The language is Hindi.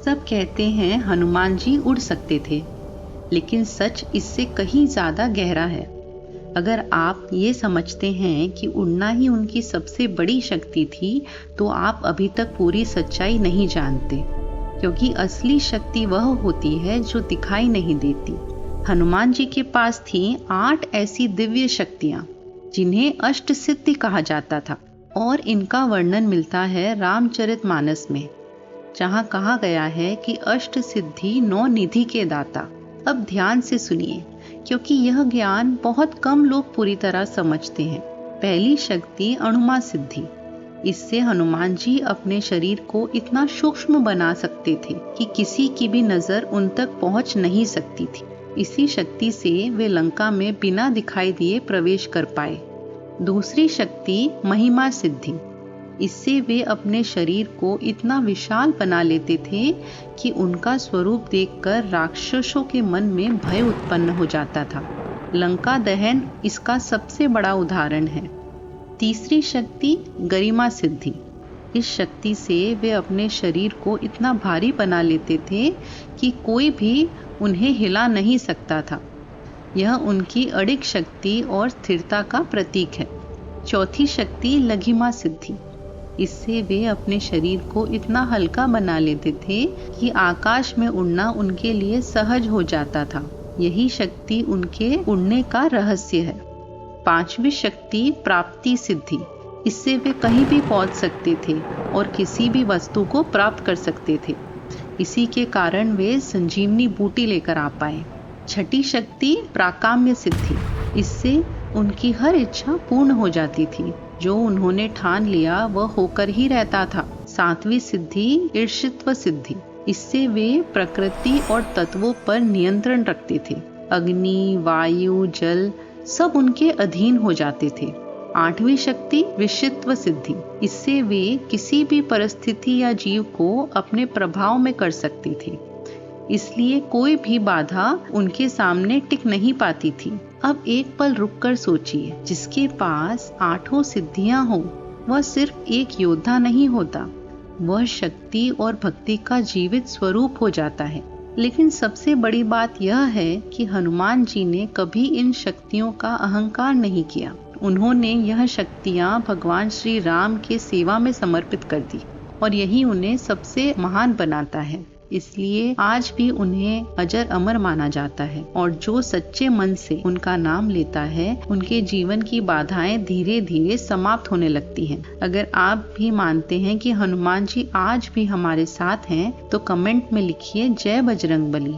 सब कहते हैं हनुमान जी उड़ सकते थे, लेकिन सच इससे कहीं ज्यादा गहरा है। अगर आप ये समझते हैं कि उड़ना ही उनकी सबसे बड़ी शक्ति थी, तो आप अभी तक पूरी सच्चाई नहीं जानते, क्योंकि असली शक्ति वह होती है जो दिखाई नहीं देती। हनुमान जी के पास थी 8 ऐसी दिव्य शक्तियां, जिन्हें अष्ट सिद्धि कहा जाता था, और इनका वर्णन मिलता है रामचरितमानस में, जहां कहा गया है कि अष्ट सिद्धि 9 निधि के दाता। अब ध्यान से सुनिए, क्योंकि यह ज्ञान बहुत कम लोग पूरी तरह समझते हैं। पहली शक्ति अणुमा सिद्धि। इससे हनुमान जी अपने शरीर को इतना सूक्ष्म बना सकते थे कि किसी की भी नजर उन तक पहुंच नहीं सकती थी। इसी शक्ति से वे लंका में बिना दिखाई दिए प्रवेश कर पाए। दूसरी शक्ति महिमा सिद्धि। इससे वे अपने शरीर को इतना विशाल बना लेते थे कि उनका स्वरूप देखकर राक्षसों के मन में भय उत्पन्न हो जाता था। लंका दहन इसका सबसे बड़ा उदाहरण है। तीसरी शक्ति गरिमा सिद्धि। इस शक्ति से वे अपने शरीर को इतना भारी बना लेते थे कि कोई भी उन्हें हिला नहीं सकता था। यह उनकी अडिग शक्ति और स्थिरता का प्रतीक है। चौथी शक्ति लघिमा सिद्धि। इससे वे अपने शरीर को इतना हल्का बना लेते थे कि आकाश में उड़ना उनके लिए सहज हो जाता था। यही शक्ति उनके उड़ने का रहस्य है। पांचवी शक्ति प्राप्ति सिद्धि। इससे वे कहीं भी पहुंच सकते थे और किसी भी वस्तु को प्राप्त कर सकते थे। इसी के कारण वे संजीवनी बूटी लेकर आ पाए। छठी शक्ति प्राकाम्य सिद्धि। इससे उनकी हर इच्छा पूर्ण हो जाती थी। जो उन्होंने ठान लिया वह होकर ही रहता था। सातवीं सिद्धि ईर्षित्व सिद्धि। इससे वे प्रकृति और तत्वों पर नियंत्रण रखते थे। अग्नि, वायु, जल सब उनके अधीन हो जाते थे। आठवीं शक्ति विषित्व सिद्धि। इससे वे किसी भी परिस्थिति या जीव को अपने प्रभाव में कर सकते थे। इसलिए कोई भी बाधा उनके सामने टिक नहीं पाती थी। अब एक पल रुककर सोचिए, जिसके पास 8 सिद्धियां हो, वह सिर्फ एक योद्धा नहीं होता, वह शक्ति और भक्ति का जीवित स्वरूप हो जाता है। लेकिन सबसे बड़ी बात यह है कि हनुमान जी ने कभी इन शक्तियों का अहंकार नहीं किया। उन्होंने यह शक्तियां भगवान श्री राम के सेवा में समर्पित कर दी, और यही उन्हें सबसे महान बनाता है। इसलिए आज भी उन्हें अजर अमर माना जाता है, और जो सच्चे मन से उनका नाम लेता है, उनके जीवन की बाधाएं धीरे धीरे समाप्त होने लगती हैं। अगर आप भी मानते हैं कि हनुमान जी आज भी हमारे साथ हैं, तो कमेंट में लिखिए जय बजरंगबली।